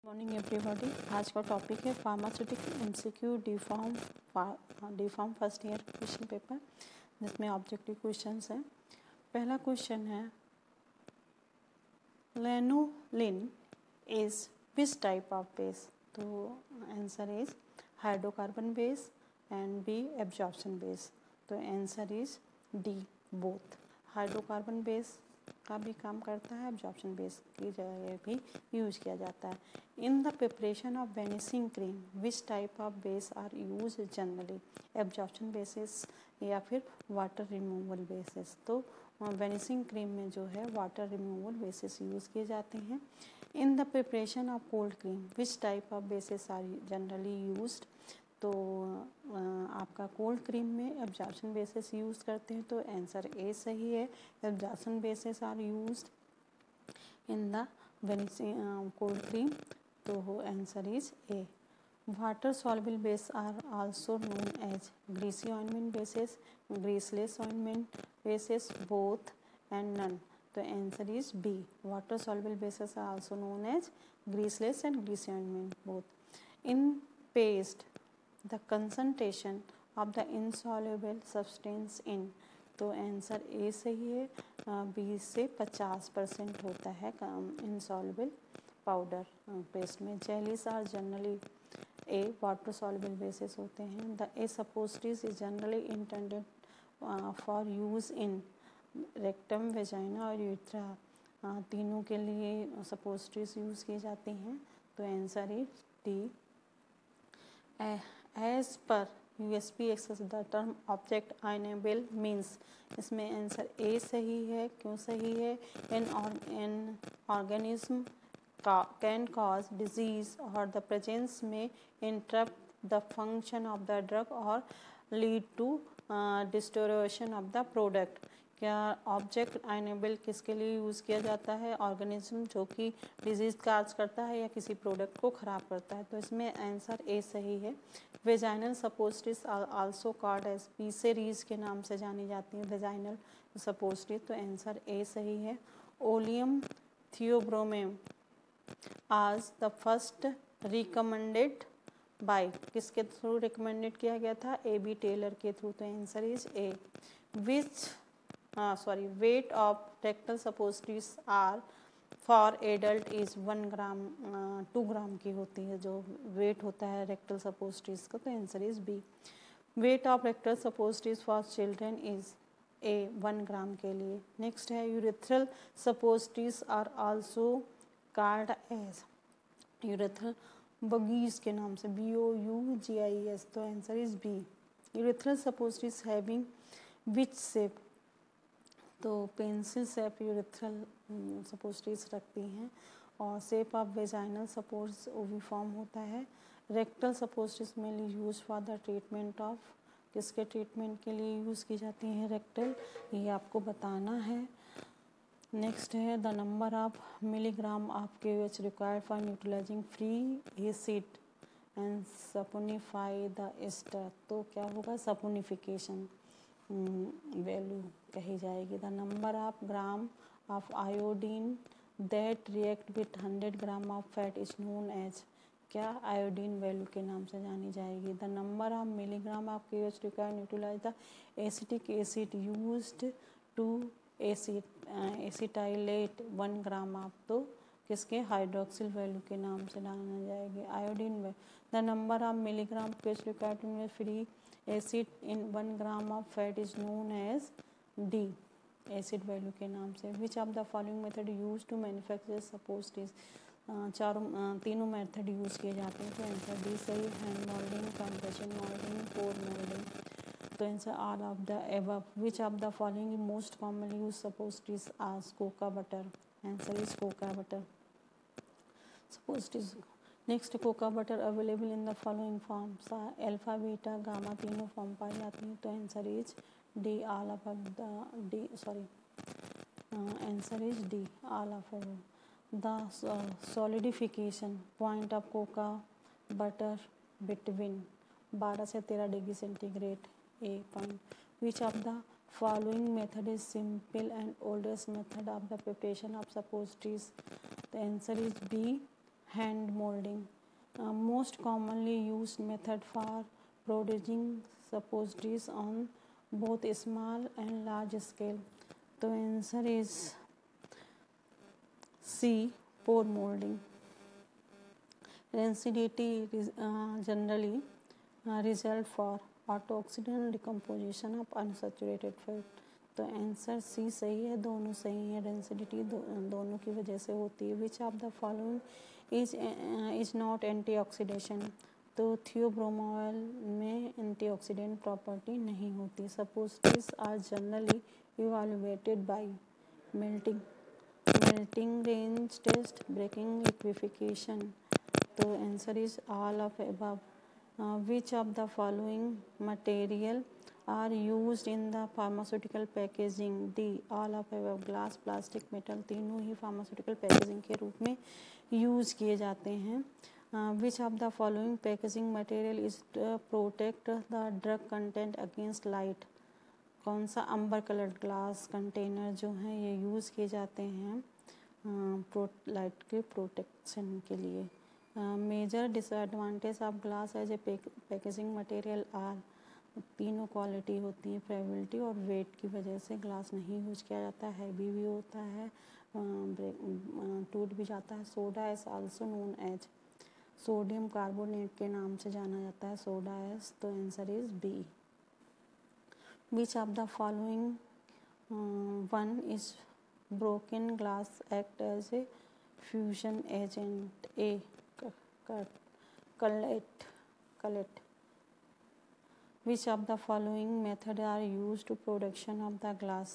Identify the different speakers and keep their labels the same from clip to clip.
Speaker 1: Morning everybody. आज का topic है pharmaceutical MCQ D pharm first year question paper, जिसमें ऑब्जेक्टिव क्वेश्चंस हैं। पहला क्वेश्चन है, lanolin is which type of base? तो answer is hydrocarbon base and B absorption base. तो answer is D both. Hydrocarbon base का भी काम करता है, एब्जॉर्प्शन बेस की जगह भी यूज किया जाता है। In the preparation of vanishing cream which type of base are use generally? Absorption bases या फिर वाटर रिमूवल बेसिस। तो वेनिशिंग क्रीम में जो है वाटर रिमूवल बेसिस यूज किए जाते हैं। In the preparation of cold cream which type of bases are generally used? तो आपका कोल्ड क्रीम में एब्जॉर्प्शन बेसिस यूज़ करते हैं, तो आंसर ए सही है। Absorption bases are used in the cold cream, तो answer is A. Water soluble base are also known as greasy ointment bases, greaseless ointment bases, both and none. तो answer is B. Water soluble bases are also known as greaseless and greasy ointment both. In paste, the concentration of the insoluble substance in, तो answer A सही है। 20 से 50% होता है insoluble powder paste में। Jellies are generally a water soluble bases होते हैं। The a suppositories is generally intended for use in rectum, vagina और यूट्रा। तीनों के लिए सपोस्ट्रीज यूज किए जाते हैं, तो answer is D. As per USP access the term objectionable means, इसमें आंसर ए सही है। क्यों सही है? An organism can cause disease or the presence may interrupt the function of the drug or lead to deterioration of the product। क्या object आइनेबल किसके लिए use किया जाता है? ऑर्गेनिज्म जो कि डिजीज़ काज करता है या किसी प्रोडक्ट को ख़राब करता है, तो इसमें आंसर ए सही है। वेजाइनल सपोस्ट्रीज आल्सो कॉल्ड एज पीसेरीज के नाम से जानी जाती हैं वेजाइनल सपोस्ट्रीज, तो आंसर ए सही है। Oleum theobroma as the first recommended by, किसके थ्रू रिकमेंडेड किया गया था? ए बी टेलर के थ्रू, तो answer is A. Weight of rectal suppositories are for adult is 1 gram 2 gram की होती है जो वेट होता है रेक्टल सपोस्ट्रीज का, तो answer is B. Weight of rectal suppositories for children is A 1 gram के लिए। नेक्स्ट है, urethral suppositories are also called as, urethral bougies के नाम से, BOUGIES, तो answer is B. Urethral suppositories having which shape? तो पेंसिल शेप यूरेथ्रल सपोस्ट्रीज रखती हैं, और shape of vaginal supports oviform होता है। Rectal suppositories mainly use for the treatment of, किसके ट्रीटमेंट के लिए यूज़ की जाती हैं रेक्टल, ये आपको बताना है। नेक्स्ट है, the number of milligram of KOH required for neutralizing free acid and saponify the ester, तो क्या होगा? सपोनिफिकेशन वैल्यू कही जाएगी। The number of gram of iodine that react with 100 gram of fat is known as, क्या iodine value के नाम से जानी जाएगी। The number of milligram of KOH required neutralize the acetic acid used to acetylate 1 gram of, तो किसके? Hydroxyl value के नाम से जाना जाएगी, iodine value. The number of milligram KOH required to free acid in 1 gram of fat is known as D, acid value के नाम से। Which of the following method use to manufacture suppositories? तीनों method use किए जाते हैं, तो answer D सही। Hand moulding, compression moulding, pour moulding, तो answer all of the above. Which of the following most commonly use सपोस्ट्रीज आज? Cocoa butter, answer is cocoa butter suppositories. Next, cocoa butter available in the following forms, alpha beta gamma तीनों form पाई जाती हैं, तो answer is D all of the D, answer is D all of the solidification point of cocoa butter between 12 से 13 degree centigrade, A point. Which of the following method is simple and oldest method of the preparation of suppositories? The answer is B. hand molding, most commonly used method for producing suppositories on both small and large scale. तो answer is C, pour moulding. Rancidity generally result for autooxidant decomposition of unsaturated fat. तो answer C सही है, दोनों सही है. डेंसिडिटी दोनों की वजह से होती है. Which of the following is not antioxidation. तो थियोब्रोमाइल में एंटीऑक्सीडेंट प्रॉपर्टी नहीं होती. Suppositories are generally evaluated by melting range test, breaking liquefaction. तो answer is all of above. Which of the following material are used in the pharmaceutical packaging? D. All of above. Glass, plastic, metal तीनों ही pharmaceutical packaging के रूप में use किए जाते हैं. Which of the following packaging material is protect the drug content against light? कौन सा अम्बर coloured glass container जो हैं ये यूज़ किए जाते हैं लाइट के प्रोटेक्शन के लिए. Major disadvantage of glass as a packaging material are. तीनों क्वालिटी होती है, फ्रेबिलिटी और वेट की वजह से ग्लास नहीं यूज किया जाता है. हैवी भी होता है, टूट भी जाता है. Soda is also known as, sodium carbonate के नाम से जाना जाता है सोडा एज. तो answer is B. Which of the following one is broken glass act as a fusion agent? A. Cullet. Which of the following methods are used to production of the glass?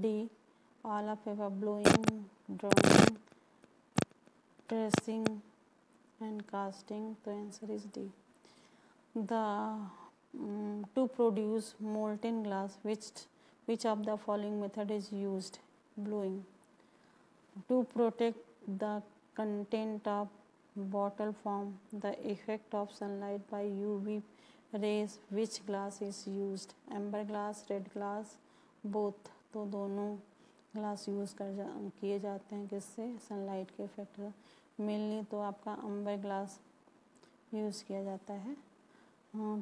Speaker 1: D. All of above. Blowing, drawing, pressing and casting. The answer is D. To produce molten glass, which of the following method is used? Blowing. To protect the content of bottle from the effect of sunlight by UV rays, which glass is used? amber glass, red glass, both. तो दोनों glass use किए जाते हैं किससे? Sunlight के effect. Mainly तो आपका अम्बर glass use किया जाता है.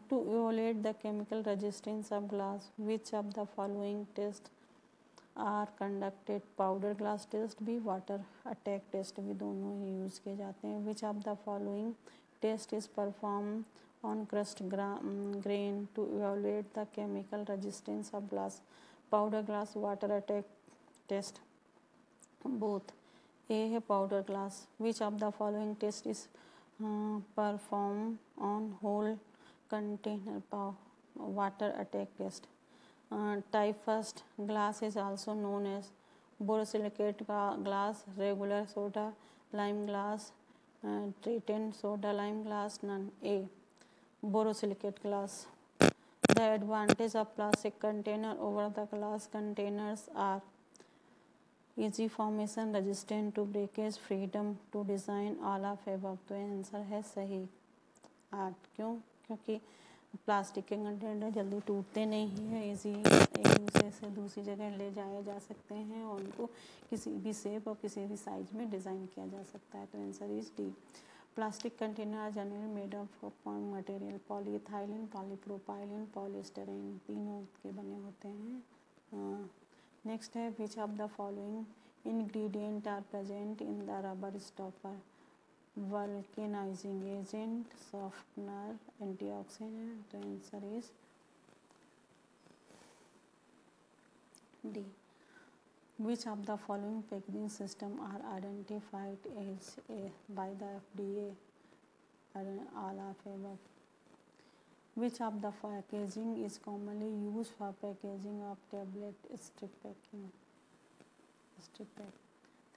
Speaker 1: To evaluate the chemical resistance of glass, which of the following test are conducted? Powder glass test भी, वाटर अटैक टेस्ट भी, दोनों ही यूज़ किए जाते हैं. Which of the following test is perform on crushed grain to evaluate the chemical resistance of glass? Powder glass, water attack test, both. A है powder glass. Which of the following test is perform on whole container? Water attack test. Type first glass is also known as borosilicate glass, regular soda lime glass, treated soda lime glass. None. A. Borosilicate glass. The advantage of plastic container over the glass containers are easy formation, resistant to breakage, freedom to design, all of above. तो answer है सही 8. क्यों? क्योंकि plastic के container जल्दी टूटते नहीं हैं, इजी एक दूसरे से दूसरी जगह ले जाए जा सकते हैं और उनको किसी भी शेप और किसी भी साइज में डिज़ाइन किया जा सकता है. तो answer is D. Plastic container are generally made of material polyethylene, polypropylene, polystyrene, तीनों के बने होते हैं. नेक्स्ट है which of the following ingredient are present in the rubber stopper? vulcanizing agent, softener, antioxidant. The answer is D. Which of the following packaging system are identified as by the FDA? All of above. Which of the packaging is commonly used for packaging of tablet? Strip packing. Strip pack.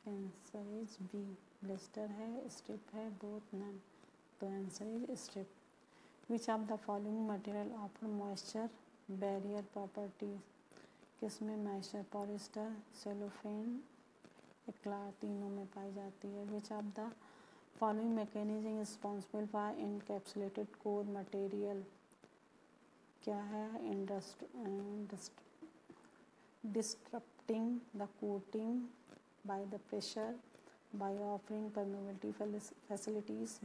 Speaker 1: Answer is B. Blister है, strip है, both. None. तो answer is strip. Which of the following material offer moisture barrier properties? किसमें moisture? Polyester, cellophane, Aclar, तीनों में पाई जाती है. Which of the following mechanism responsible for encapsulated core material? क्या है? Disrupting the coating by the pressure, by offering permeability facilities,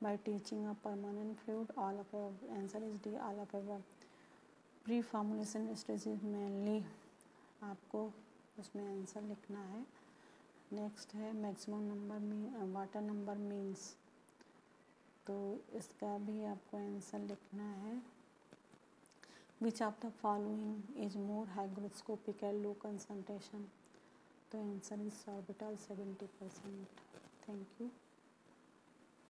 Speaker 1: by teaching a permanent fluid. All of above. Answer is D, all of above. Pre formulation stages mainly आपको उसमें answer लिखना है। Next है maximum number water number means, तो इसका भी आपको answer लिखना है। Which of the following is more hygroscopic and low concentration, तो आंसर इज सॉर्बिटल 70%। Thank you.